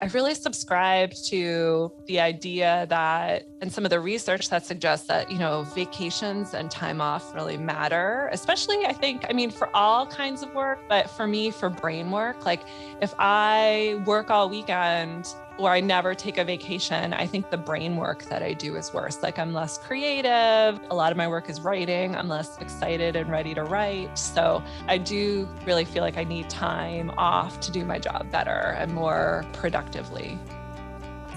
I really subscribe to the idea that, and some of the research that suggests that, vacations and time off really matter, especially for all kinds of work, but for me, for brain work, like if I work all weekend or I never take a vacation, I think the brain work that I do is worse. Like I'm less creative. A lot of my work is writing. I'm less excited and ready to write. So I do really feel like I need time off to do my job better and more productively.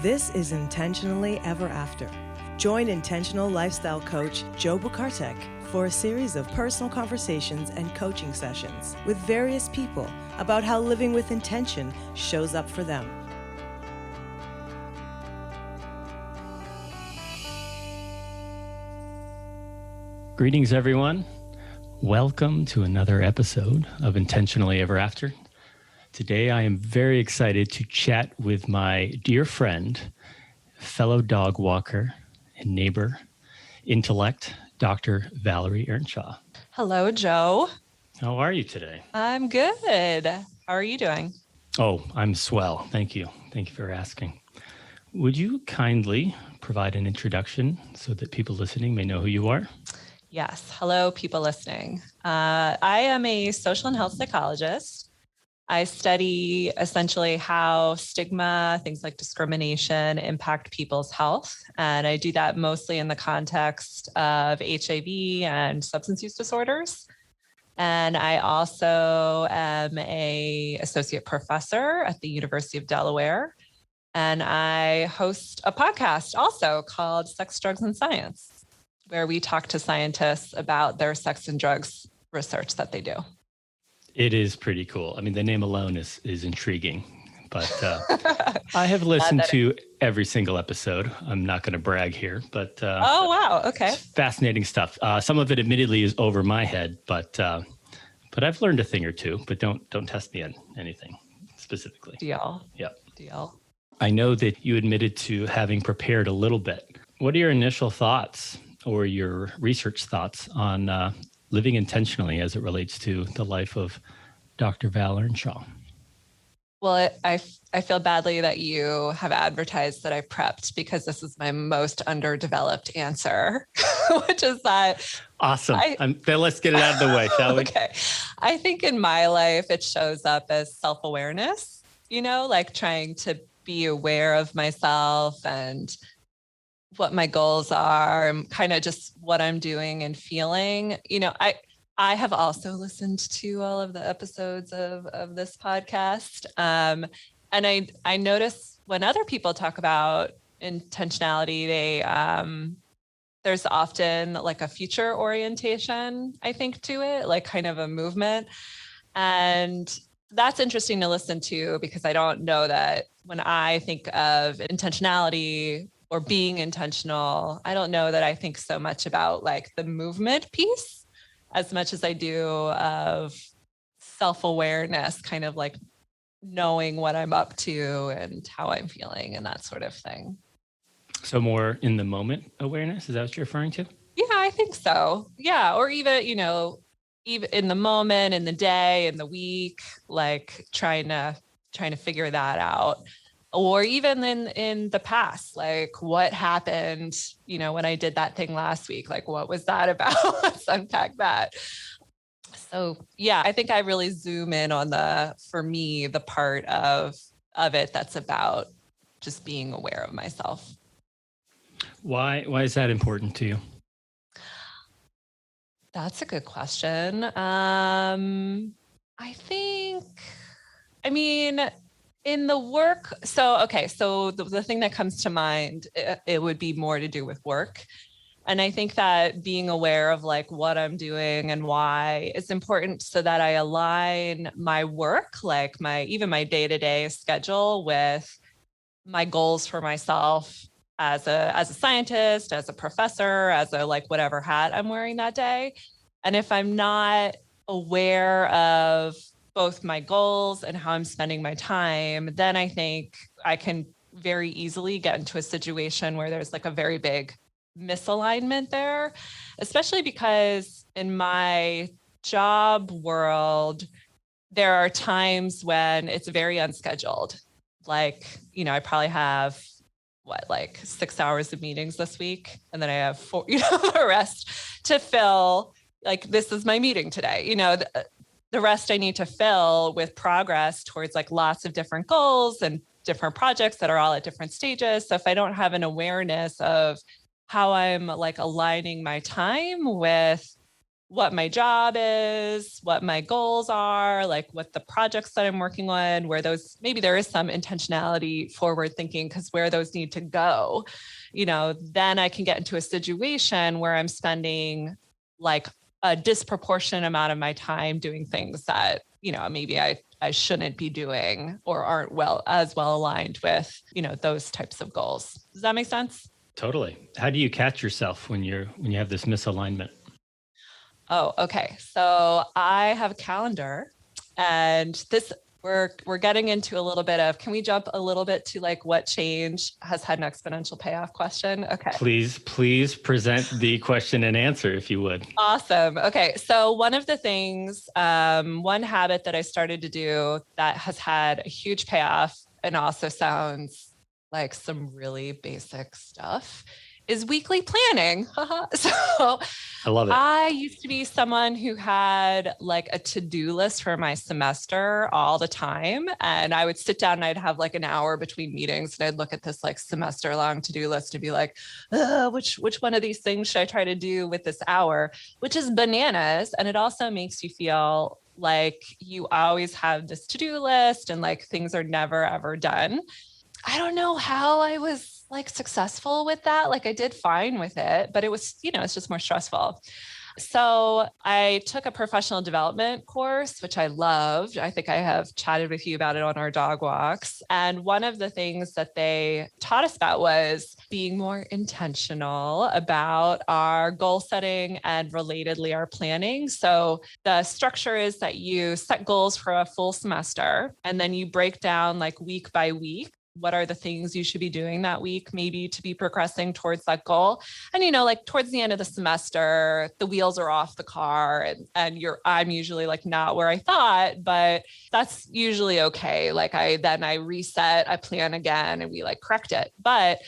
This is Intentionally Ever After. Join intentional lifestyle coach Joe Bukartek for a series of personal conversations and coaching sessions with various people about how living with intention shows up for them. Greetings, everyone. Welcome to another episode of Intentionally Ever After. Today, I am very excited to chat with my dear friend, fellow dog walker and neighbor, intellect, Dr. Valerie Earnshaw. Hello, Joe. How are you today? I'm good. How are you doing? Oh, I'm swell. Thank you. Thank you for asking. Would you kindly provide an introduction so that people listening may know who you are? Yes. Hello, people listening. I am a social and health psychologist. I study essentially how stigma, things like discrimination, impact people's health. And I do that mostly in the context of HIV and substance use disorders. And I also am an associate professor at the University of Delaware. And I host a podcast also called Sex, Drugs, and Science, where we talk to scientists about their sex and drugs research that they do. It is pretty cool. I mean, the name alone is intriguing, but I have listened to every single episode. I'm not going to brag here, but oh, wow. Okay. It's fascinating stuff. Some of it admittedly is over my head, but I've learned a thing or two, but don't test me on anything specifically. Deal. Yep. Deal. I know that you admitted to having prepared a little bit. What are your initial thoughts or your research thoughts on living intentionally as it relates to the life of Dr. Val Earnshaw? Well, I feel badly that you have advertised that I prepped, because this is my most underdeveloped answer, which is that. Awesome. Then let's get it out of the way, shall we? Okay. I think in my life, it shows up as self-awareness, like trying to be aware of myself and what my goals are and kind of just what I'm doing and feeling. I have also listened to all of the episodes of this podcast. And I notice when other people talk about intentionality, there's often like a future orientation, I think, to it, like kind of a movement. And that's interesting to listen to, because I don't know that when I think of intentionality or being intentional, I don't know that I think so much about like the movement piece as much as I do of self-awareness, kind of like knowing what I'm up to and how I'm feeling and that sort of thing. So more in the moment awareness, is that what you're referring to? Yeah, I think so. Yeah. Or even, even in the moment, in the day, in the week, like trying to figure that out. Or even in the past, like what happened, when I did that thing last week, like what was that about? Let's unpack that. So yeah, I think I really zoom in on for me, the part of it that's about just being aware of myself. Why is that important to you? That's a good question. In the work, so the thing that comes to mind, it would be more to do with work. And I think that being aware of like what I'm doing and why is important, so that I align my work, like even my day-to-day schedule, with my goals for myself as a scientist, as a professor, as a like whatever hat I'm wearing that day. And if I'm not aware of both my goals and how I'm spending my time, then I think I can very easily get into a situation where there's like a very big misalignment there, especially because in my job world, there are times when it's very unscheduled. like, I probably have like 6 hours of meetings this week. And then I have 4, the rest to fill. Like, this is my meeting today, the rest I need to fill with progress towards like lots of different goals and different projects that are all at different stages. So if I don't have an awareness of how I'm like aligning my time with what my job is, what my goals are, like what the projects that I'm working on, where those, maybe there is some intentionality, forward thinking, because where those need to go, then I can get into a situation where I'm spending like a disproportionate amount of my time doing things that, maybe I shouldn't be doing or aren't as well aligned with, those types of goals. Does that make sense? Totally. How do you catch yourself when you have this misalignment? Oh, okay. So I have a calendar, and this we're getting into a little bit of, can we jump a little bit to like what change has had an exponential payoff question? Okay. Please present the question and answer if you would. Awesome. Okay. So one of the things, one habit that I started to do that has had a huge payoff and also sounds like some really basic stuff is weekly planning. So I love it. I used to be someone who had like a to-do list for my semester all the time. And I would sit down and I'd have like an hour between meetings and I'd look at this like semester long to-do list to be like, which one of these things should I try to do with this hour, which is bananas. And it also makes you feel like you always have this to-do list and like things are never, ever done. I don't know how I was like successful with that. Like I did fine with it, but it was, it's just more stressful. So I took a professional development course, which I loved. I think I have chatted with you about it on our dog walks. And one of the things that they taught us about was being more intentional about our goal setting and relatedly our planning. So the structure is that you set goals for a full semester, and then you break down like week by week what are the things you should be doing that week, maybe to be progressing towards that goal. And, like towards the end of the semester, the wheels are off the car and I'm usually like not where I thought, but that's usually okay. Like I reset, I plan again, and we like correct it. But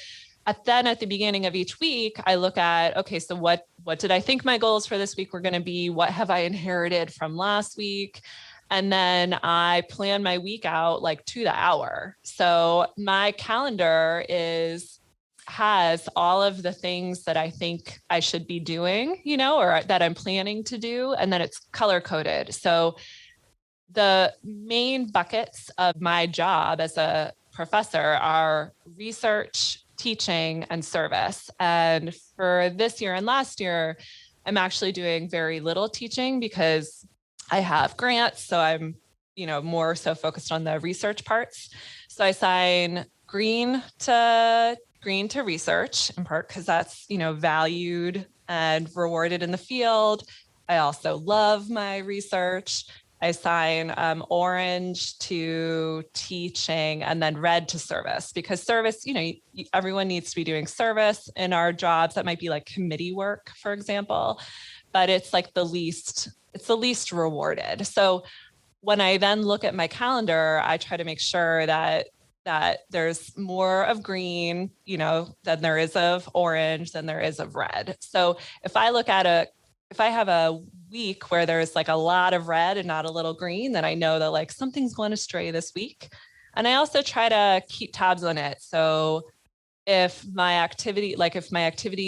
at the beginning of each week, I look at, okay, so what did I think my goals for this week were going to be? What have I inherited from last week? And then I plan my week out like to the hour. So my calendar has all of the things that I think I should be doing, or that I'm planning to do. And then it's color coded. So the main buckets of my job as a professor are research, teaching, and service. And for this year and last year, I'm actually doing very little teaching because I have grants. So I'm, more so focused on the research parts. So I assign green to research in part because that's, valued and rewarded in the field. I also love my research. I assign orange to teaching, and then red to service, because service, everyone needs to be doing service in our jobs. That might be like committee work, for example, but it's like the least rewarded. So when I then look at my calendar, I try to make sure that there's more of green, than there is of orange, than there is of red. So if I have a week where there's like a lot of red and not a little green, then I know that like something's going astray this week. And I also try to keep tabs on it. So if my activity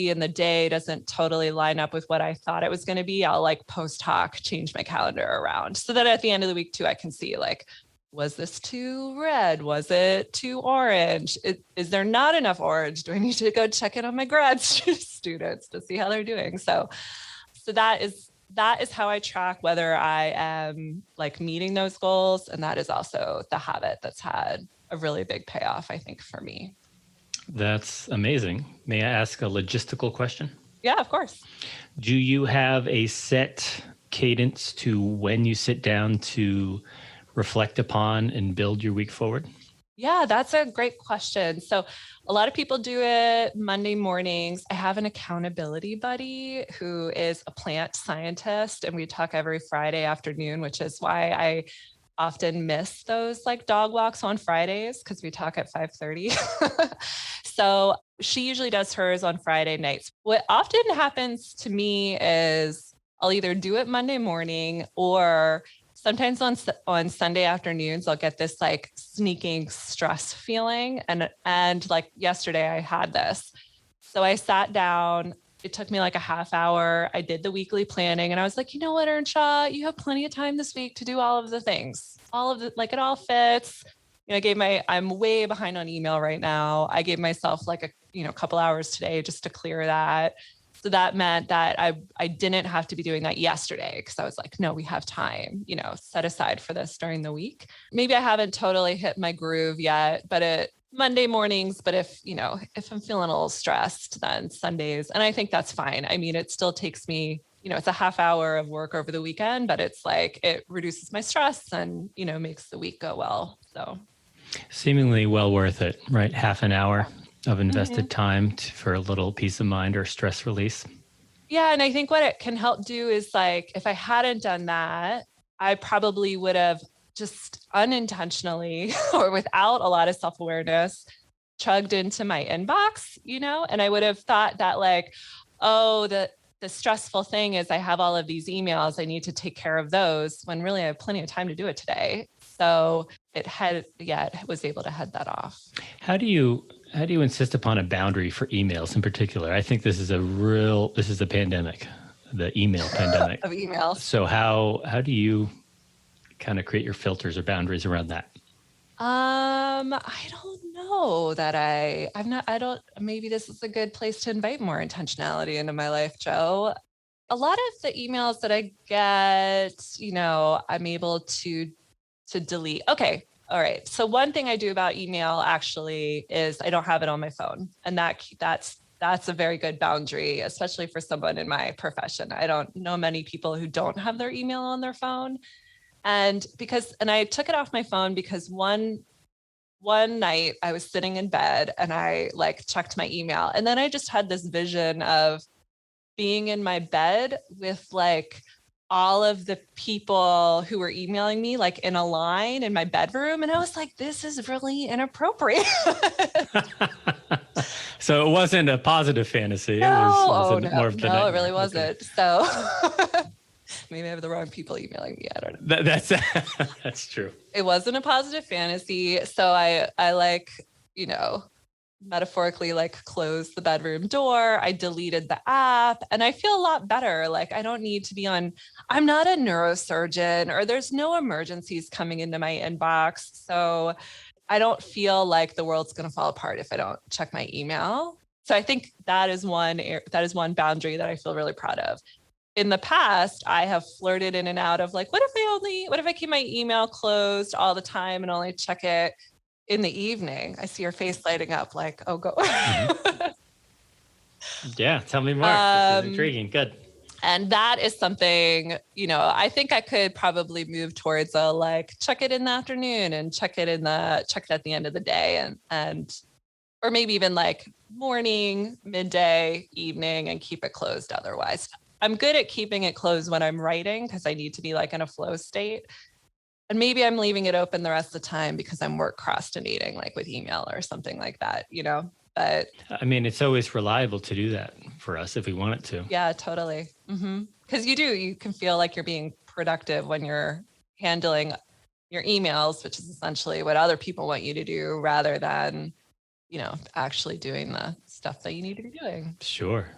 in the day doesn't totally line up with what I thought it was going to be, I'll like post hoc change my calendar around so that at the end of the week too, I can see like, was this too red? Was it too orange? Is there not enough orange? Do I need to go check in on my grad students to see how they're doing? So that is how I track whether I am like meeting those goals. And that is also the habit that's had a really big payoff, I think, for me. That's amazing. May I ask a logistical question? Yeah, of course. Do you have a set cadence to when you sit down to reflect upon and build your week forward? Yeah, that's a great question. So a lot of people do it Monday mornings. I have an accountability buddy who is a plant scientist, and we talk every Friday afternoon, which is why often miss those like dog walks on Fridays because we talk at 5:30. So she usually does hers on Friday nights. What often happens to me is I'll either do it Monday morning, or sometimes on Sunday afternoons, I'll get this like sneaking stress feeling. And like yesterday I had this. So I sat down. It took me like a half hour. I did the weekly planning and I was like, you know what, Earnshaw, you have plenty of time this week to do all of the things, like it all fits. I'm way behind on email right now. I gave myself like a couple hours today just to clear that. So that meant that I didn't have to be doing that yesterday because I was like, no, we have time, set aside for this during the week. Maybe I haven't totally hit my groove yet, but Monday mornings, but if I'm feeling a little stressed, then Sundays. And I think that's fine. I mean, it still takes me, it's a half hour of work over the weekend, but it's like, it reduces my stress and, makes the week go well. So seemingly well worth it, right? Half an hour of invested time for a little peace of mind or stress release. Yeah. And I think what it can help do is like, if I hadn't done that, I probably would have just unintentionally or without a lot of self-awareness chugged into my inbox, and I would have thought that like, oh, the stressful thing is I have all of these emails. I need to take care of those when really I have plenty of time to do it today. So it was able to head that off. How do you insist upon a boundary for emails in particular? I think this is the pandemic, the email pandemic of emails. So how do you kind of create your filters or boundaries around that? I don't know that maybe this is a good place to invite more intentionality into my life, Joe. A lot of the emails that I get, I'm able to delete. Okay. All right. So one thing I do about email actually is I don't have it on my phone. And that's a very good boundary, especially for someone in my profession. I don't know many people who don't have their email on their phone. And I took it off my phone because one night I was sitting in bed and I like checked my email. And then I just had this vision of being in my bed with like all of the people who were emailing me like in a line in my bedroom. And I was like, this is really inappropriate. So it wasn't a positive fantasy. No, it really wasn't. Okay. So maybe I have the wrong people emailing me. I don't know. That's true. It wasn't a positive fantasy. So I like, metaphorically like closed the bedroom door. I deleted the app and I feel a lot better. Like I don't need to be I'm not a neurosurgeon or there's no emergencies coming into my inbox. So I don't feel like the world's going to fall apart if I don't check my email. So I think that is one boundary that I feel really proud of. In the past, I have flirted in and out of like, what if I keep my email closed all the time and only check it in the evening? I see your face lighting up like, oh, go. Yeah. Tell me more. This is intriguing. Good. And that is something, I think I could probably move towards a like, check it in the afternoon and check it at the end of the day or maybe even like morning, midday, evening, and keep it closed otherwise. I'm good at keeping it closed when I'm writing because I need to be like in a flow state. And maybe I'm leaving it open the rest of the time because I'm work procrastinating like with email or something like that, but I mean, it's always reliable to do that for us if we want it to. Yeah, totally. Because you can feel like you're being productive when you're handling your emails, which is essentially what other people want you to do rather than, actually doing the stuff that you need to be doing. Sure.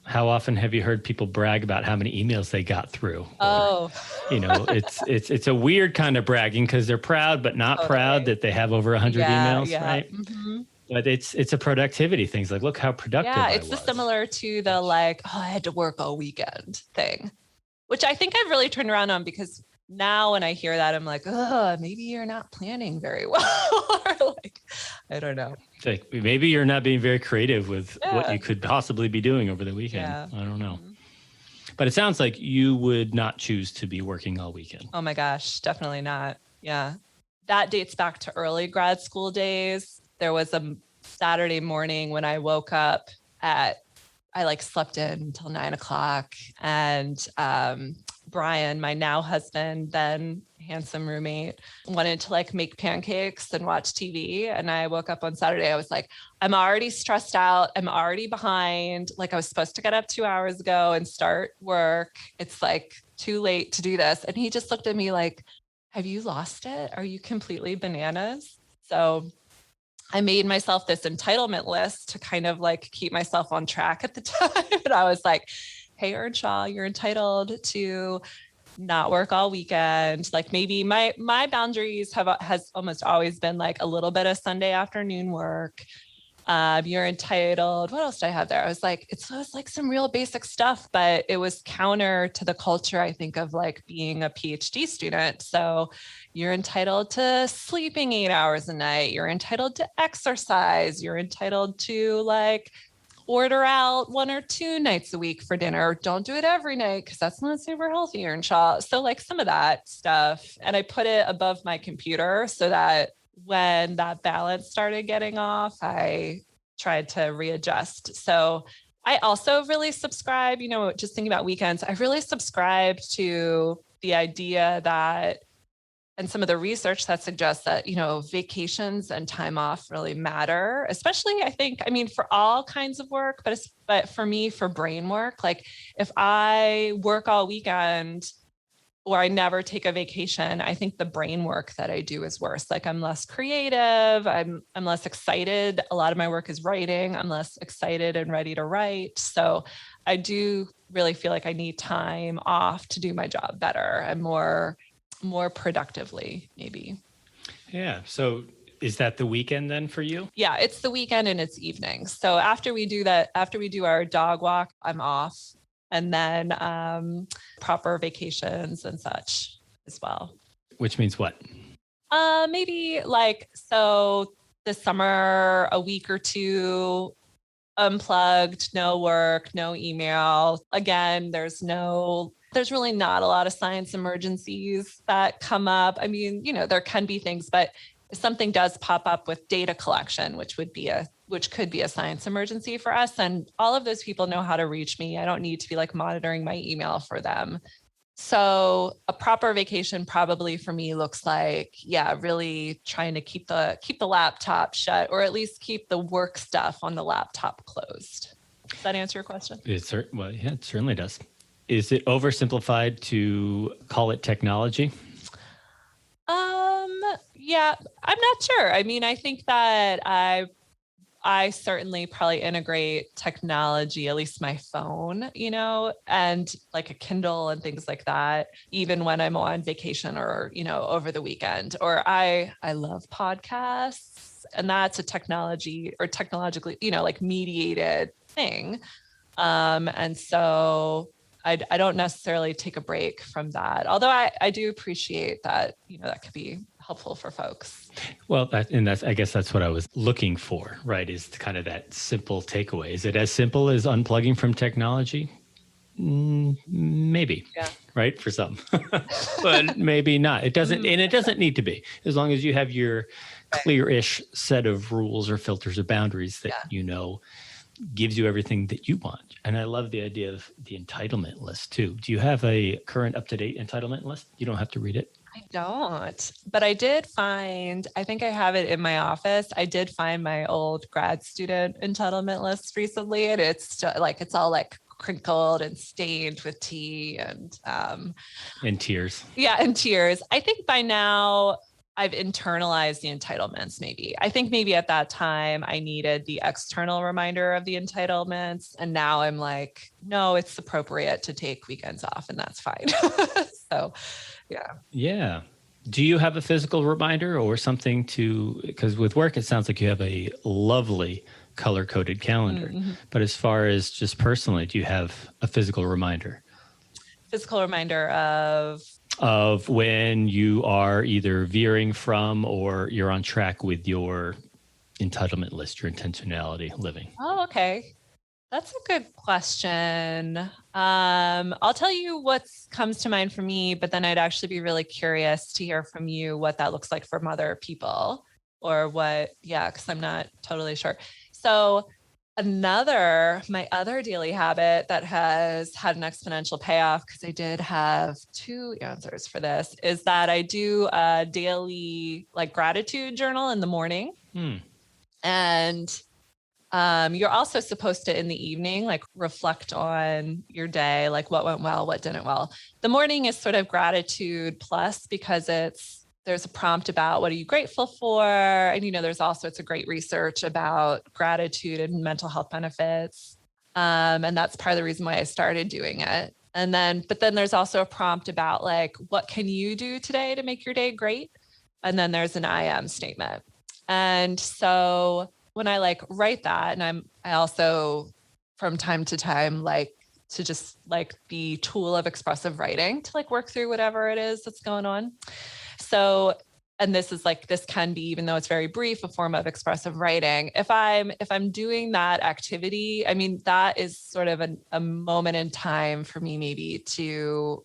How often have you heard people brag about how many emails they got through? Oh, it's a weird kind of bragging because they're proud, but not proud that they have over 100 emails, right? Mm-hmm. But it's a productivity thing. It's like, look how productive I was. Yeah, it's similar to the like, oh, I had to work all weekend thing, which I think I've really turned around on because now when I hear that, I'm like, oh, maybe you're not planning very well. Or like, I don't know. It's like maybe you're not being very creative with what you could possibly be doing over the weekend. Yeah. I don't know. But it sounds like you would not choose to be working all weekend. Oh my gosh, definitely not. Yeah. That dates back to early grad school days. There was a Saturday morning when I woke up I slept in until 9 o'clock and Brian, my now husband, then handsome roommate, wanted to like make pancakes and watch TV. And I woke up on Saturday. I was like, I'm already stressed out. I'm already behind. Like I was supposed to get up 2 hours ago and start work. It's like too late to do this. And he just looked at me like, have you lost it? Are you completely bananas? So I made myself this entitlement list to kind of like keep myself on track at the time. And I was like, hey, Earnshaw, you're entitled to not work all weekend. Like maybe my boundaries has almost always been like a little bit of Sunday afternoon work. You're entitled. What else did I have there? I was like, it was like some real basic stuff, but it was counter to the culture, I think, of like being a PhD student. So you're entitled to sleeping 8 hours a night. You're entitled to exercise. You're entitled to like order out 1 or 2 nights a week for dinner. Don't do it every night because that's not super healthy, Earnshaw. So like some of that stuff. And I put it above my computer so that when that balance started getting off, I tried to readjust. So I also really subscribe, just thinking about weekends, I really subscribe to the idea that, and some of the research that suggests that, vacations and time off really matter, especially for all kinds of work, but for me, for brain work, like if I work all weekend or I never take a vacation, I think the brain work that I do is worse. Like I'm less creative. I'm less excited. A lot of my work is writing. I'm less excited and ready to write. So I do really feel like I need time off to do my job better and more productively, maybe. Yeah. So is that the weekend then for you? Yeah, it's the weekend and it's evenings. So after we do our dog walk, I'm off. And then proper vacations and such as well. Which means what? Maybe so this summer, a week or 2 unplugged, no work, no email. Again, there's really not a lot of science emergencies that come up. There can be things, but if something does pop up with data collection, which could be a science emergency for us, and all of those people know how to reach me. I don't need to be like monitoring my email for them. So a proper vacation probably for me looks like, really trying to keep the laptop shut, or at least keep the work stuff on the laptop closed. Does that answer your question? It certainly does. Is it oversimplified to call it technology? Yeah, I'm not sure. I think that I certainly probably integrate technology, at least my phone, and like a Kindle and things like that, even when I'm on vacation or, over the weekend. Or I love podcasts, and that's a technologically, like mediated thing. And so I don't necessarily take a break from that, although I do appreciate that, that could be helpful for folks. Well, I guess that's what I was looking for, right? Is kind of that simple takeaway. Is it as simple as unplugging from technology? Maybe, yeah. Right? For some, but maybe not. It doesn't, and it doesn't need to be, as long as you have your clear-ish set of rules or filters or boundaries that, gives you everything that you want. And I love the idea of the entitlement list too. Do you have a current up-to-date entitlement list? You don't have to read it. I don't, but I did find, I think I have it in my office. I did find my old grad student entitlement list recently, and it's all like crinkled and stained with tea and tears. Yeah, and tears. I think by now I've internalized the entitlements. Maybe at that time I needed the external reminder of the entitlements. And now I'm like, no, it's appropriate to take weekends off, and that's fine. So, yeah. Yeah. Do you have a physical reminder or something because with work, it sounds like you have a lovely color-coded calendar. Mm-hmm. But as far as just personally, do you have a physical reminder? Physical reminder of when you are either veering from or you're on track with your entitlement list, your intentionality living? Oh, okay. That's a good question. I'll tell you what comes to mind for me, but then I'd actually be really curious to hear from you what that looks like from other people, or because I'm not totally sure. So my other daily habit that has had an exponential payoff, because I did have two answers for this, is that I do a daily like gratitude journal in the morning. And you're also supposed to, in the evening, like reflect on your day, like what went well, what didn't well. The morning is sort of gratitude plus, because there's a prompt about what are you grateful for? And, there's all sorts of great research about gratitude and mental health benefits. And that's part of the reason why I started doing it. But then there's also a prompt about like, what can you do today to make your day great? And then there's an I am statement. And so when I like write that, and I also from time to time, like to just like be tool of expressive writing to like work through whatever it is that's going on. So, and this can be, even though it's very brief, a form of expressive writing. If I'm doing that activity, I mean, that is sort of a moment in time for me, maybe to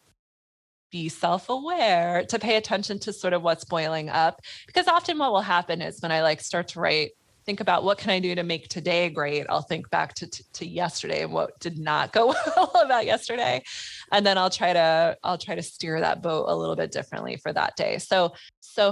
be self-aware, to pay attention to sort of what's boiling up. Because often what will happen is when I like start to write, think about what can I do to make today great, I'll think back to yesterday and what did not go well about yesterday. And then I'll try to steer that boat a little bit differently for that day. So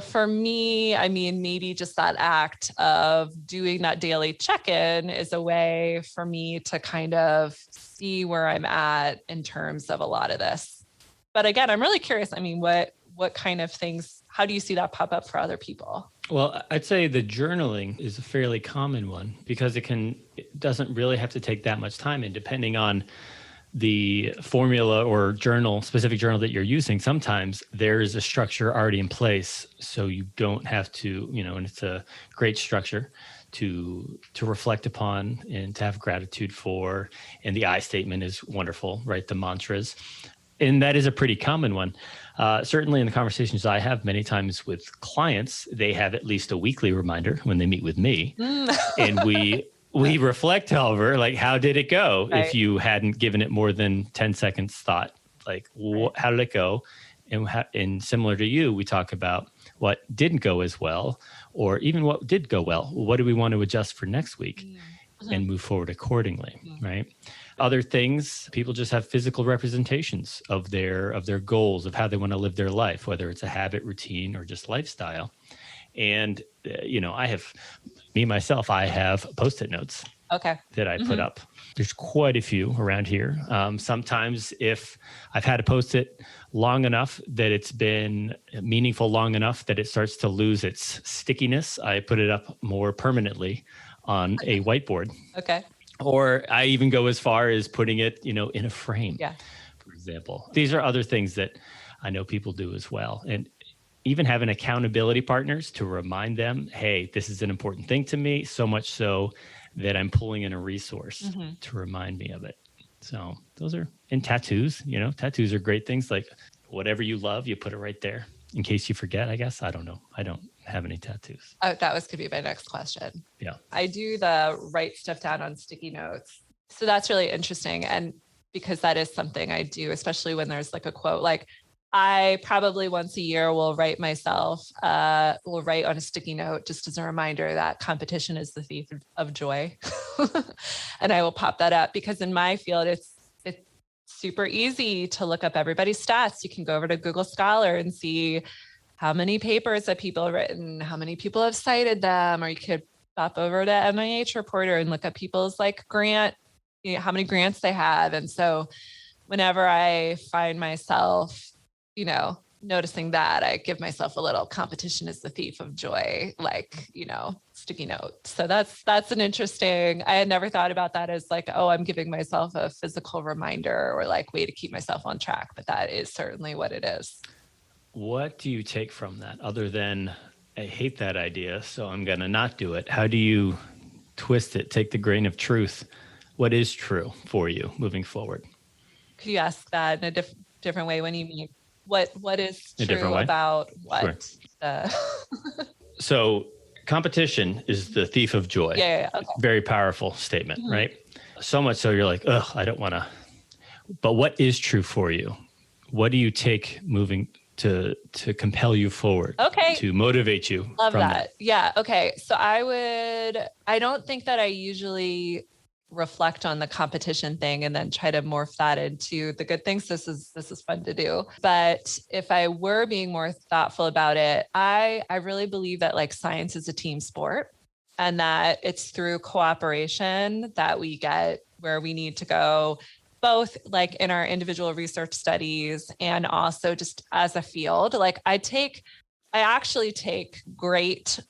for me, I mean, maybe just that act of doing that daily check-in is a way for me to kind of see where I'm at in terms of a lot of this. But again, I'm really curious. I mean, what kind of things, how do you see that pop up for other people? Well, I'd say the journaling is a fairly common one, because it doesn't really have to take that much time. And depending on the formula or specific journal that you're using, sometimes there's a structure already in place. So you don't have to, and it's a great structure to reflect upon and to have gratitude for. And the I statement is wonderful, right? The mantras. And that is a pretty common one. Certainly in the conversations I have many times with clients, they have at least a weekly reminder when they meet with me. And we reflect, however, like, how did it go? Right. If you hadn't given it more than 10 seconds thought, like, how did it go? And similar to you, we talk about what didn't go as well, or even what did go well. What do we want to adjust for next week? And move forward accordingly, right? Other things, people just have physical representations of their goals, of how they want to live their life, whether it's a habit, routine, or just lifestyle. And, I have Post-it notes that I put up. There's quite a few around here. Sometimes if I've had a Post-it long enough that it's been meaningful long enough that it starts to lose its stickiness, I put it up more permanently on a whiteboard. Okay. Or I even go as far as putting it, in a frame, for example. These are other things that I know people do as well. And even having accountability partners to remind them, hey, this is an important thing to me, so much so that I'm pulling in a resource to remind me of it. So those are, and tattoos, tattoos are great things. Like whatever you love, you put it right there in case you forget, I guess. I don't know. I don't have any tattoos. Oh, that was going to be my next question. Yeah. I do the write stuff down on sticky notes. So that's really interesting. And because that is something I do, especially when there's like a quote, like I probably once a year will write on a sticky note just as a reminder that competition is the thief of joy. And I will pop that up because in my field, it's super easy to look up everybody's stats. You can go over to Google Scholar and see how many papers that people have written, how many people have cited them, or you could pop over to NIH Reporter and look up people's like how many grants they have. And so whenever I find myself, noticing that, I give myself a little competition is the thief of joy, sticky note. So that's an interesting, I had never thought about that as like, oh, I'm giving myself a physical reminder or like way to keep myself on track, but that is certainly what it is. What do you take from that other than I hate that idea, so I'm going to not do it? How do you twist it, take the grain of truth? What is true for you moving forward? Could you ask that in a different way when you mean what is true about what? Sure. So competition is the thief of joy. Yeah. Okay. Very powerful statement, right? So much so you're like, ugh, I don't want to. But what is true for you? What do you take moving to compel you forward? Okay. To motivate you. Love that. Yeah. Okay. So I don't think that I usually reflect on the competition thing and then try to morph that into the good things. This is fun to do. But if I were being more thoughtful about it, I really believe that like science is a team sport and that it's through cooperation that we get where we need to go, both like in our individual research studies and also just as a field. Like I actually take great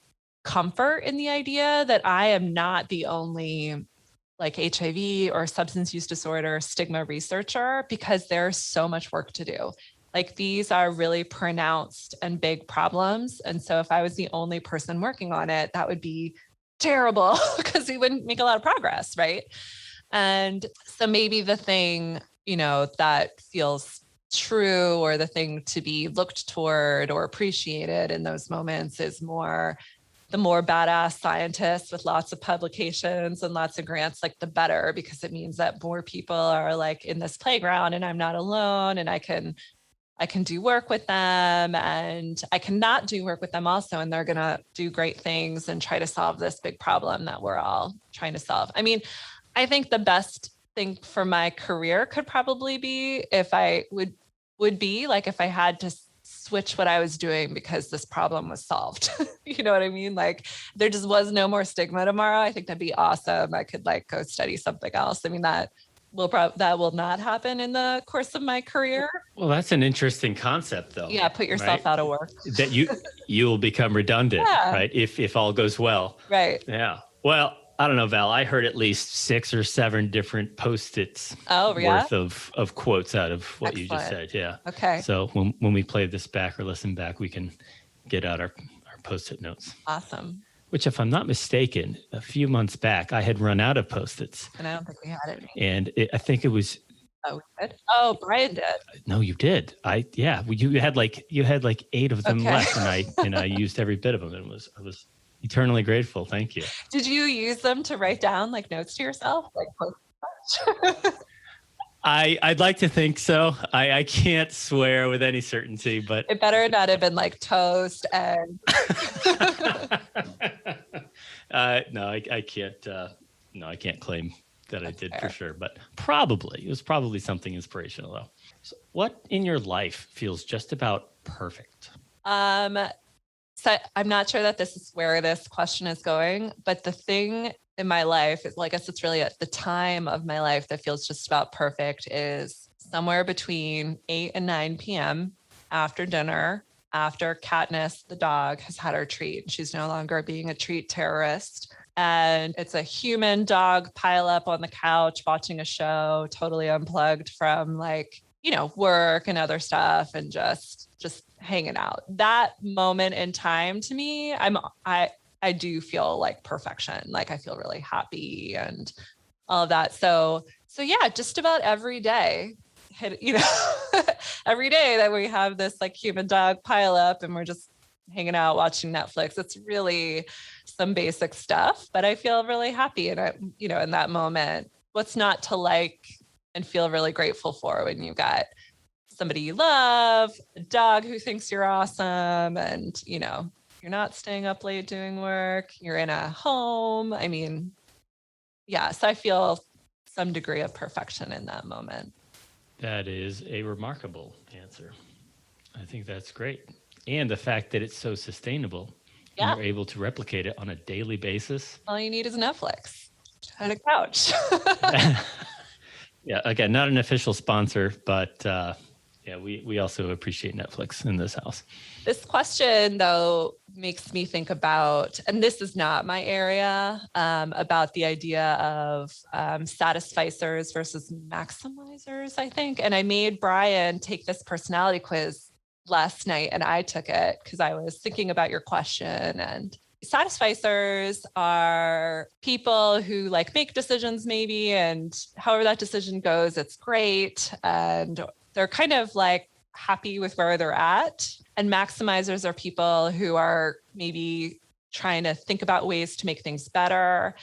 comfort in the idea that I am not the only like HIV or substance use disorder stigma researcher, because there's so much work to do. Like these are really pronounced and big problems. And so if I was the only person working on it, that would be terrible because we wouldn't make a lot of progress, right? And so maybe the thing, that feels true or the thing to be looked toward or appreciated in those moments is the more badass scientists with lots of publications and lots of grants, like the better, because it means that more people are like in this playground and I'm not alone and I can do work with them and I can not do work with them also. And they're going to do great things and try to solve this big problem that we're all trying to solve. I mean, I think the best thing for my career could probably be if I would be like, if I had to switch what I was doing because this problem was solved. You know what I mean? Like there just was no more stigma tomorrow. I think that'd be awesome. I could like go study something else. I mean, that will not happen in the course of my career. Well, that's an interesting concept though. Yeah. Put yourself out of work. That you'll become redundant, right? If all goes well. Right. Yeah. Well, I don't know, Val, I heard at least 6 or 7 different Post-its worth of quotes out of what you just said. Yeah. Okay. So when we play this back or listen back, we can get out our Post-it notes. Awesome. Which, if I'm not mistaken, a few months back, I had run out of Post-its. And I don't think we had any. And I think it was... Oh, we did? Oh, Brian did. No, you did. You had like 8 of them left, and I used every bit of them. And I was eternally grateful. Thank you. Did you use them to write down like notes to yourself? I'd like to think so. I can't swear with any certainty, but it better not have been like toast and no, I can't. No, I can't claim that I did for sure, but it was probably something inspirational though. So what in your life feels just about perfect? So I'm not sure that this is where this question is going, but the thing in my life is, well, I guess it's really at the time of my life that feels just about perfect is somewhere between 8 and 9 p.m. after dinner, after Katniss, the dog, has had her treat. She's no longer being a treat terrorist. And it's a human dog pile up on the couch, watching a show, totally unplugged from work and other stuff and just hanging out. That moment in time to me, I do feel like perfection. Like I feel really happy and all of that. So yeah, just about every day, every day that we have this like human dog pile up and we're just hanging out watching Netflix. It's really some basic stuff, but I feel really happy. And in that moment, what's not to like and feel really grateful for when you got somebody you love, a dog who thinks you're awesome, and you're not staying up late doing work, you're in a home. I mean, yeah, so I feel some degree of perfection in that moment. That is a remarkable answer. I think that's great. And the fact that it's so sustainable, and you're able to replicate it on a daily basis. All you need is Netflix and a couch. Yeah, again, not an official sponsor, but we also appreciate Netflix in this house. This question, though, makes me think about, and this is not my area, about the idea of satisficers versus maximizers, I think. And I made Brian take this personality quiz last night, and I took it because I was thinking about your question. And satisficers are people who like make decisions maybe, and however that decision goes, it's great. And they're kind of like happy with where they're at. And maximizers are people who are maybe trying to think about ways to make things better.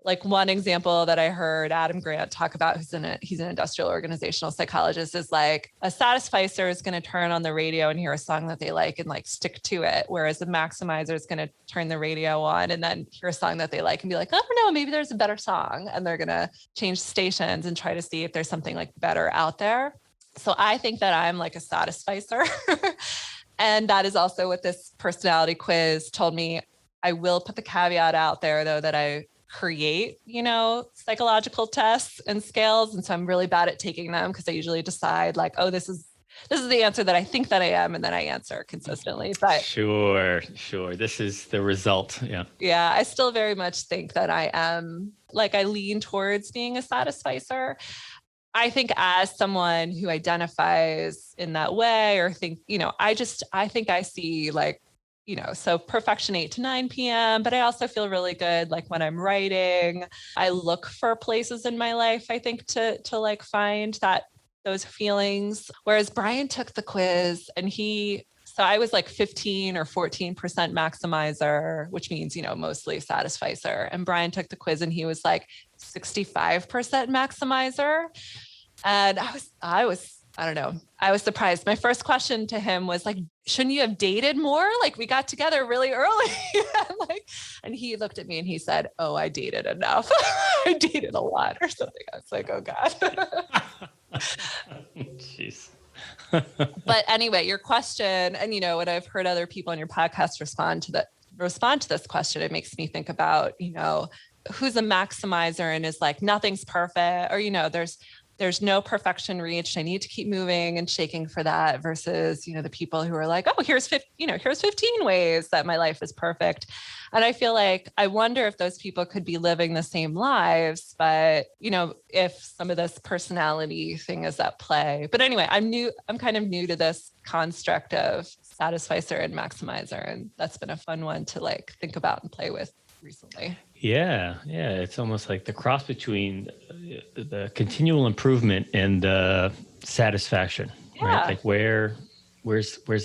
like one example that I heard Adam Grant talk about, he's an industrial organizational psychologist, is like a Satisficer is going to turn on the radio and hear a song that they like and like stick to it. Whereas a maximizer is going to turn the radio on and then hear a song that they like and be like, oh no, maybe there's a better song. And they're going to change stations and try to see if there's something like better out there. So I think that I'm like a Satisficer. And that is also what this personality quiz told me. I will put the caveat out there though, that I create, psychological tests and scales. And so I'm really bad at taking them because I usually decide like, oh, this is the answer that I think that I am. And then I answer consistently. But Sure. This is the result. Yeah. Yeah. I still very much think that I am like, I lean towards being a Satisficer. I think as someone who identifies in that way or think, I think I see like, so perfection 8 to 9 p.m., but I also feel really good. Like when I'm writing, I look for places in my life, I think to like find those feelings. Whereas Brian took the quiz and so I was like 15 or 14% maximizer, which means, mostly Satisficer. And Brian took the quiz and he was like 65% maximizer. And I was surprised. My first question to him was like, shouldn't you have dated more? Like we got together really early. And he looked at me and he said, oh, I dated enough. I dated a lot or something. I was like, oh God. Jeez. But anyway, your question, and when I've heard other people on your podcast respond to this question, it makes me think about, who's a maximizer and is like, nothing's perfect, or, there's no perfection reached. I need to keep moving and shaking for that versus, the people who are like, oh, here's 15 ways that my life is perfect. And I feel like, I wonder if those people could be living the same lives, but, if some of this personality thing is at play. But anyway, I'm kind of new to this construct of Satisficer and maximizer. And that's been a fun one to like think about and play with recently. Yeah. It's almost like the cross between the continual improvement and the satisfaction, right? Like where's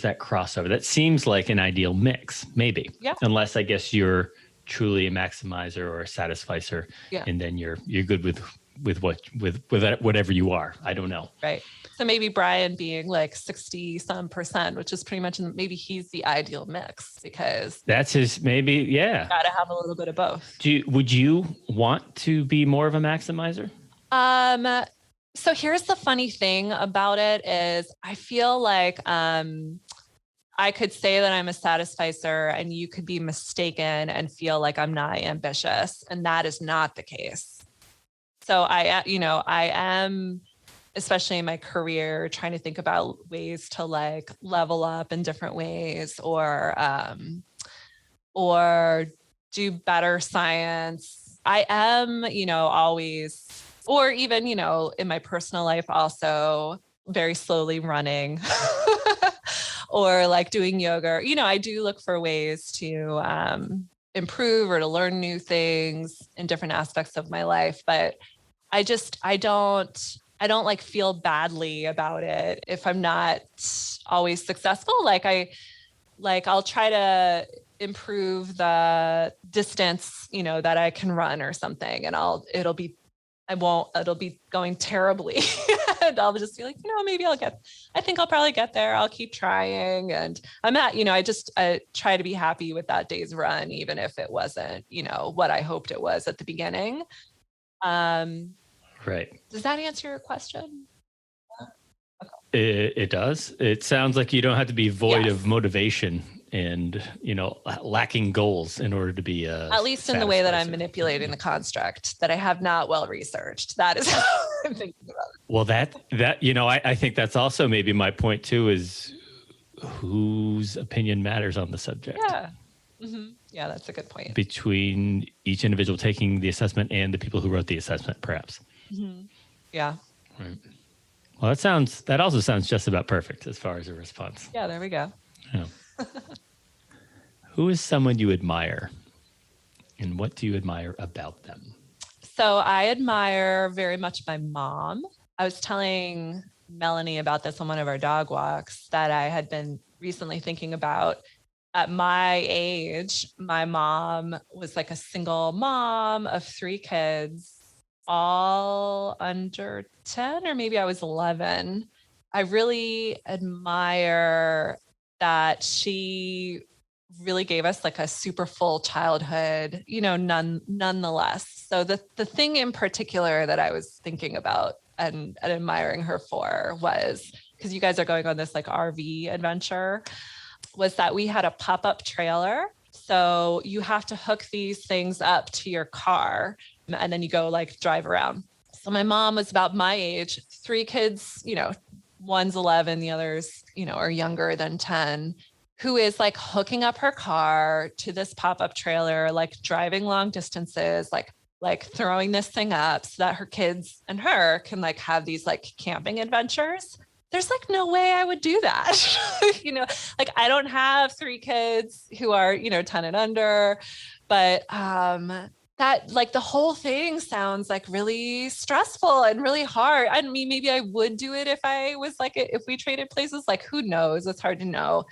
that crossover? That seems like an ideal mix, maybe. Yeah. Unless I guess you're truly a maximizer or a satisficer, and then you're good with whatever you are. I don't know. Right. So maybe Brian being like 60 some %, which is pretty much, maybe he's the ideal mix because that's his, maybe. Yeah. Got to have a little bit of both. Would you want to be more of a maximizer? So here's the funny thing about it is I feel like, I could say that I'm a Satisficer and you could be mistaken and feel like I'm not ambitious. And that is not the case. So I am, especially in my career, trying to think about ways to like level up in different ways or do better science. I am, always, or even, in my personal life, also very slowly running or like doing yoga. I do look for ways to improve or to learn new things in different aspects of my life. But I don't like feel badly about it if I'm not always successful. I'll try to improve the distance, that I can run or something. And it'll be going terribly. And I'll just be like, maybe I think I'll probably get there. I'll keep trying. And I try to be happy with that day's run, even if it wasn't, what I hoped it was at the beginning. Right. Does that answer your question? It does. It sounds like you don't have to be void of motivation and, lacking goals in order to be at least in the way that I'm manipulating the construct that I have not well researched. That is how I'm thinking about it. Well, I think that's also maybe my point too, is whose opinion matters on the subject. Yeah. Mm-hmm. Yeah, that's a good point. Between each individual taking the assessment and the people who wrote the assessment, perhaps. Mm-hmm. Yeah. Right. Well, that also sounds just about perfect as far as a response. Yeah, there we go. Yeah. Who is someone you admire, and what do you admire about them? So I admire very much my mom. I was telling Melanie about this on one of our dog walks that I had been recently thinking about at my age, my mom was like a single mom of 3 kids, all under 10, or maybe I was 11. I really admire that she really gave us like a super full childhood, nonetheless. So the thing in particular that I was thinking about and admiring her for was, because you guys are going on this like RV adventure, was that we had a pop-up trailer. So you have to hook these things up to your car and then you go like drive around. So my mom was about my age, 3 kids, one's 11, the others, are younger than 10, who is like hooking up her car to this pop-up trailer, like driving long distances, like throwing this thing up so that her kids and her can like have these like camping adventures. There's like no way I would do that. Like I don't have 3 kids who are, 10 and under, but that like the whole thing sounds like really stressful and really hard. I mean, maybe I would do it if I was like, if we traded places, like who knows? It's hard to know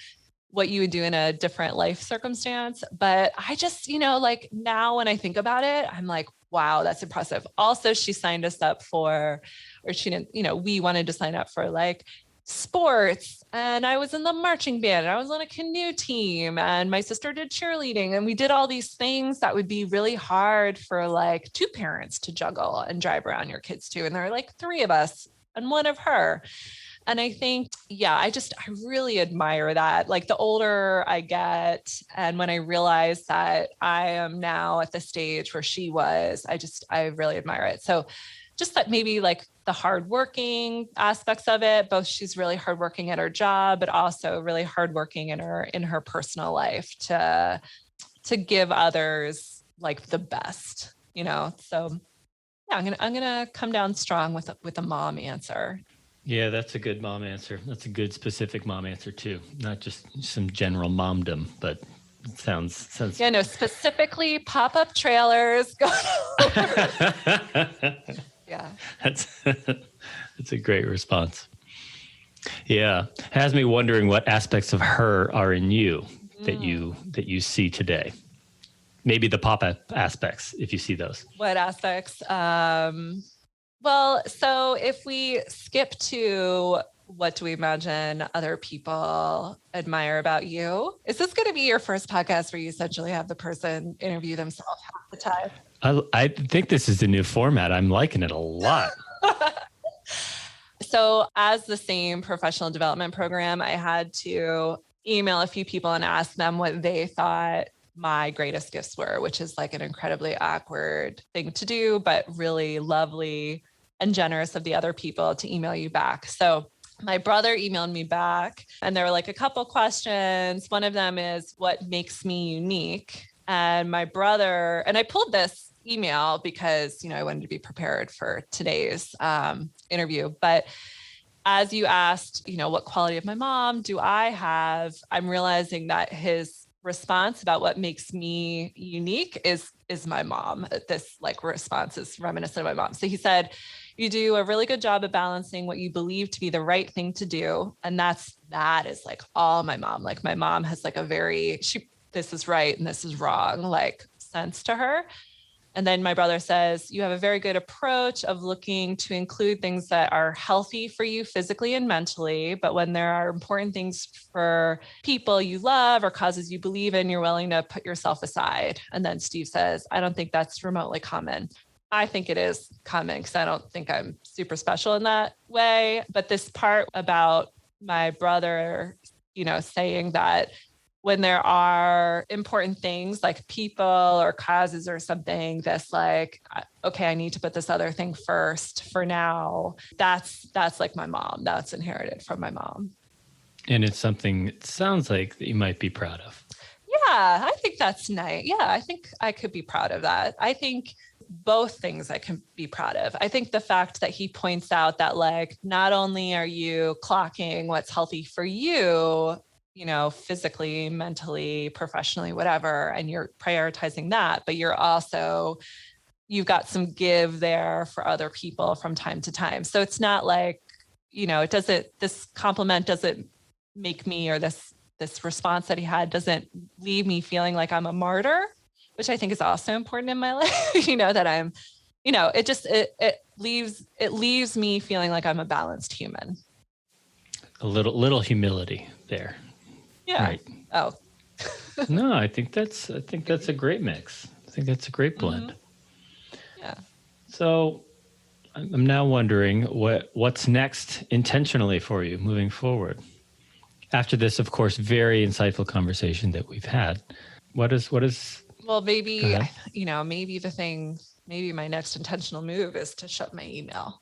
what you would do in a different life circumstance. But I just, like now when I think about it, I'm like, wow, that's impressive. Also, she signed us up for, or she didn't, we wanted to sign up for like sports, and I was in the marching band, and I was on a canoe team, and my sister did cheerleading, and we did all these things that would be really hard for like 2 parents to juggle and drive around your kids to. And there are like 3 of us and 1 of her. And I think, I really admire that. Like the older I get, and when I realize that I am now at the stage where she was, I really admire it. So just that maybe like the hardworking aspects of it, both she's really hardworking at her job, but also really hardworking in her personal life to give others like the best, So yeah, I'm gonna come down strong with a mom answer. Yeah, that's a good mom answer. That's a good specific mom answer too. Not just some general momdom, but it sounds. Yeah, no, specifically pop-up trailers. Yeah. That's a great response. Yeah. Has me wondering what aspects of her are in you that you see today. Maybe the pop-up aspects, if you see those. What aspects? Well, so if we skip to what do we imagine other people admire about you? Is this going to be your first podcast where you essentially have the person interview themselves half the time? I think this is the new format. I'm liking it a lot. So as the same professional development program, I had to email a few people and ask them what they thought my greatest gifts were, which is like an incredibly awkward thing to do, but really lovely and generous of the other people to email you back. So my brother emailed me back, and there were like a couple questions. One of them is, what makes me unique? And my brother, and I pulled this email because, I wanted to be prepared for today's interview. But as you asked, what quality of my mom do I have? I'm realizing that his response about what makes me unique is my mom. This like response is reminiscent of my mom. So he said, you do a really good job of balancing what you believe to be the right thing to do. And that is like all my mom. Like my mom has like a very, this is right and this is wrong, like sense to her. And then my brother says, you have a very good approach of looking to include things that are healthy for you physically and mentally. But when there are important things for people you love or causes you believe in, you're willing to put yourself aside. And then Steve says, I don't think that's remotely common. I think it is common because I don't think I'm super special in that way. But this part about my brother, saying that when there are important things like people or causes or something that's like, okay, I need to put this other thing first for now. That's like my mom. That's inherited from my mom. And it's something it sounds like that you might be proud of. Yeah, I think that's nice. Yeah, I think I could be proud of that. I think both things I can be proud of. I think the fact that he points out that like, not only are you clocking what's healthy for you, physically, mentally, professionally, whatever, and you're prioritizing that, but you've got some give there for other people from time to time. So it's not like, this compliment doesn't make me, or this this response that he had doesn't leave me feeling like I'm a martyr, which I think is also important in my life, that I'm, it leaves me feeling like I'm a balanced human. A little humility there. Yeah. Right. Oh. No, I think that's a great mix. I think that's a great blend. Mm-hmm. Yeah. So I'm now wondering what's next intentionally for you moving forward. After this, of course, very insightful conversation that we've had. What is? Well, maybe, maybe my next intentional move is to shut my email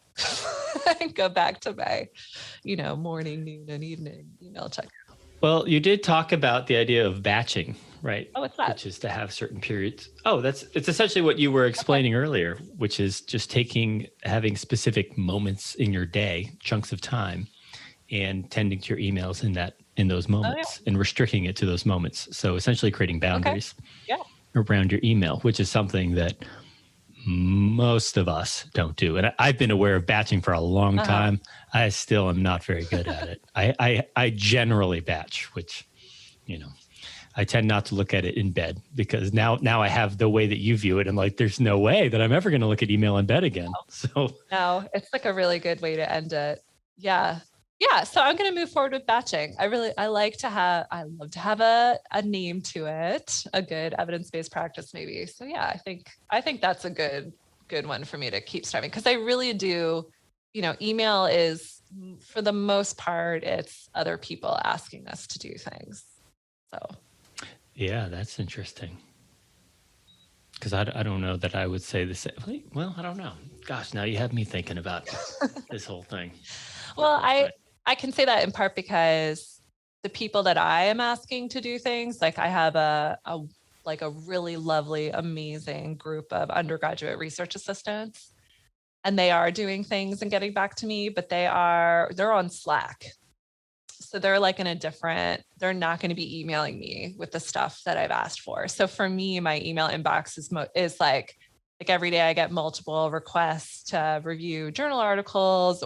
and go back to my, morning, noon, and evening email check. Well, you did talk about the idea of batching, right? Oh, what's that? Which is to have certain periods. Oh, it's essentially what you were explaining earlier, which is just having specific moments in your day, chunks of time, and tending to your emails in those moments and restricting it to those moments. So essentially creating boundaries around your email, which is something that most of us don't do. And I've been aware of batching for a long time. I still am not very good at it. I generally batch, which, I tend not to look at it in bed because now I have the way that you view it. And like, there's no way that I'm ever going to look at email in bed again. So no, it's like a really good way to end it. Yeah. Yeah. So I'm going to move forward with batching. I love to have a name to it, a good evidence-based practice maybe. So yeah, I think that's a good one for me to keep starting because I really do, email is for the most part, it's other people asking us to do things. So. Yeah, that's interesting. Because I don't know that I would say the same. Well, I don't know. Gosh, now you have me thinking about this whole thing. Well, I can say that in part because the people that I am asking to do things, like I have a really lovely, amazing group of undergraduate research assistants, and they are doing things and getting back to me, but they're on Slack. So they're like they're not going to be emailing me with the stuff that I've asked for. So for me, my email inbox is like every day I get multiple requests to review journal articles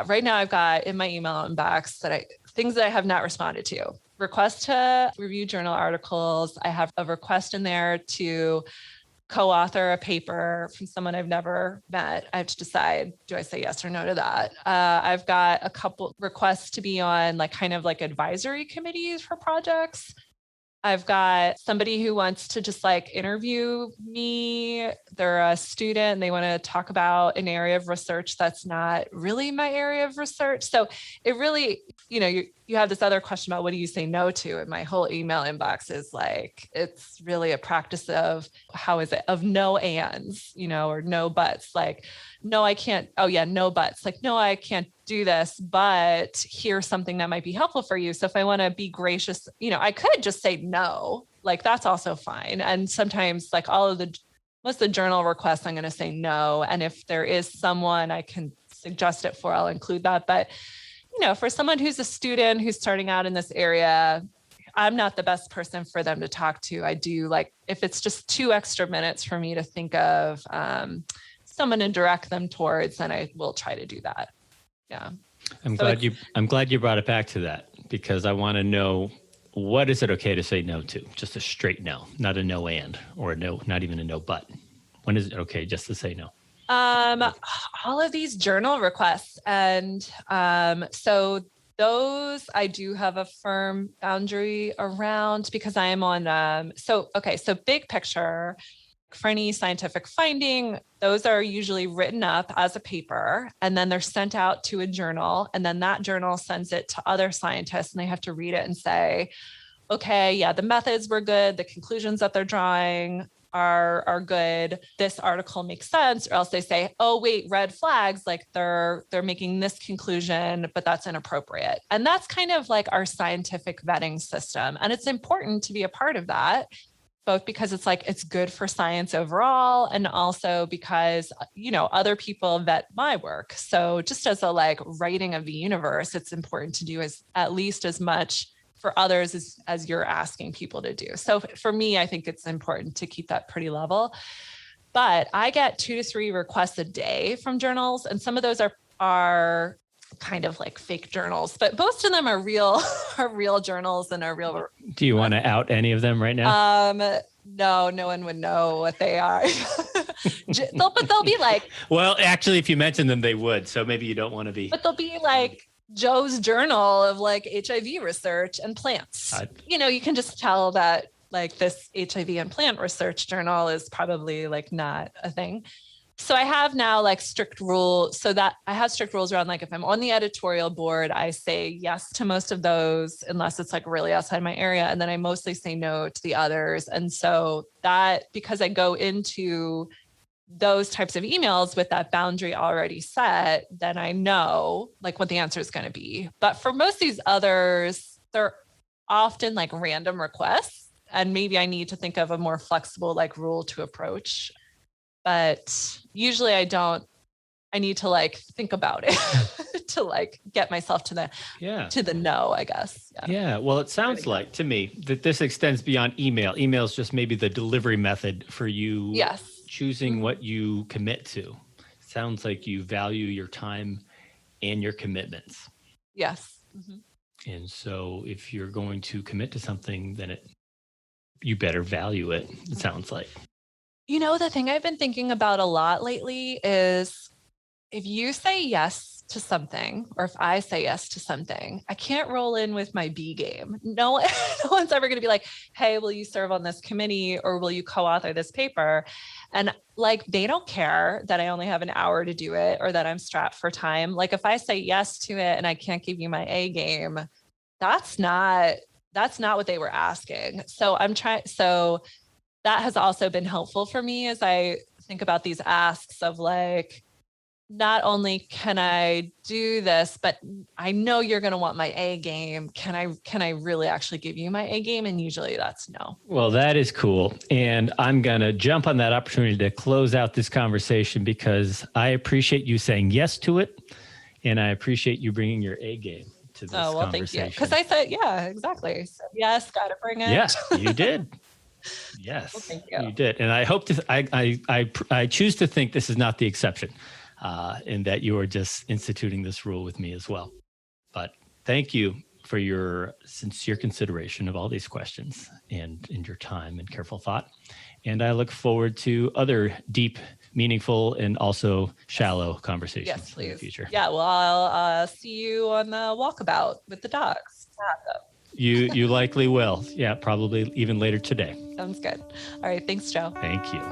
right now I've got in my email inbox things that I have not responded to. Request to review journal articles. I have a request in there to co-author a paper from someone I've never met. I have to decide, do I say yes or no to that? I've got a couple requests to be on kind of advisory committees for projects. I've got somebody who wants to just interview me. They're a student and they want to talk about an area of research that's not really my area of research. So it really, you have this other question about what do you say no to? And my whole email inbox is it's really a practice of no ands, or no buts, no, I can't. Oh yeah, no buts. No, I can't do this, but here's something that might be helpful for you. So if I want to be gracious, I could just say no, that's also fine. And sometimes most of the journal requests, I'm going to say no. And if there is someone I can suggest it for, I'll include that. But, for someone who's a student who's starting out in this area, I'm not the best person for them to talk to. I do if it's just 2 extra minutes for me to think of, someone to direct them towards, then I will try to do that. Yeah. I'm glad you brought it back to that because I want to know, what is it okay to say no to? Just a straight no, not a no and, or a no, not even a no but. When is it okay just to say no? All of these journal requests. And so those I do have a firm boundary around because I am on, so big picture, for any scientific finding, those are usually written up as a paper and then they're sent out to a journal. And then that journal sends it to other scientists and they have to read it and say, okay, yeah, the methods were good. The conclusions that they're drawing are good. This article makes sense. Or else they say, oh, wait, red flags, they're making this conclusion, but that's inappropriate. And that's kind of our scientific vetting system. And it's important to be a part of that, both because it's good for science overall and also because, other people vet my work. So just as a writing of the universe, it's important to do at least as much for others as you're asking people to do. So for me, I think it's important to keep that pretty level. But I get 2 to 3 requests a day from journals. And some of those are kind of like fake journals, but most of them are real, are real journals and are real. Do you want to out any of them right now? No, no one would know what they are. But they'll be like, well, actually, if you mention them, they would. So maybe you don't want to be. But they'll be like Joe's journal of like HIV research and plants. You can just tell that like this HIV and plant research journal is probably like not a thing. So I have now like strict rules, so that I have strict rules around like if I'm on the editorial board, I say yes to most of those unless it's like really outside my area. And then I mostly say no to the others. And so that, because I go into those types of emails with that boundary already set, then I know like what the answer is going to be. But for most of these others, they're often like random requests. And maybe I need to think of a more flexible like rule to approach. But usually I need to like think about it to like get myself to the no, I guess. Yeah. Well, it sounds like to me that this extends beyond email. Email is just maybe the delivery method for you choosing what you commit to. Sounds like you value your time and your commitments. Yes. Mm-hmm. And so if you're going to commit to something, then you better value it, it sounds like. The thing I've been thinking about a lot lately is if you say yes to something, or if I say yes to something, I can't roll in with my B game. No one's ever going to be like, hey, will you serve on this committee or will you co-author this paper? And like, they don't care that I only have an hour to do it or that I'm strapped for time. Like if I say yes to it and I can't give you my A game, that's not what they were asking. So that has also been helpful for me as I think about these asks of like, not only can I do this, but I know you're going to want my A game. Can I really actually give you my A game? And usually that's no. Well, that is cool. And I'm going to jump on that opportunity to close out this conversation because I appreciate you saying yes to it. And I appreciate you bringing your A game to this conversation. Thank you. Because I said, yeah, exactly. So yes, got to bring it. Yeah, you did. Yes, thank you. You did. And I hope I choose to think this is not the exception and that you are just instituting this rule with me as well. But thank you for your sincere consideration of all these questions and your time and careful thought. And I look forward to other deep, meaningful, and also shallow conversations in the future. Yeah, well, I'll see you on the walkabout with the dogs. You likely will. Yeah, probably even later today. Sounds good. All right. Thanks, Joe. Thank you.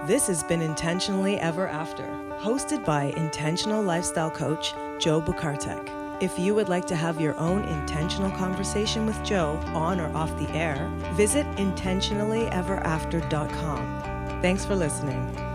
This has been Intentionally Ever After, hosted by intentional lifestyle coach Joe Bukartek. If you would like to have your own intentional conversation with Joe on or off the air, visit intentionallyeverafter.com. Thanks for listening.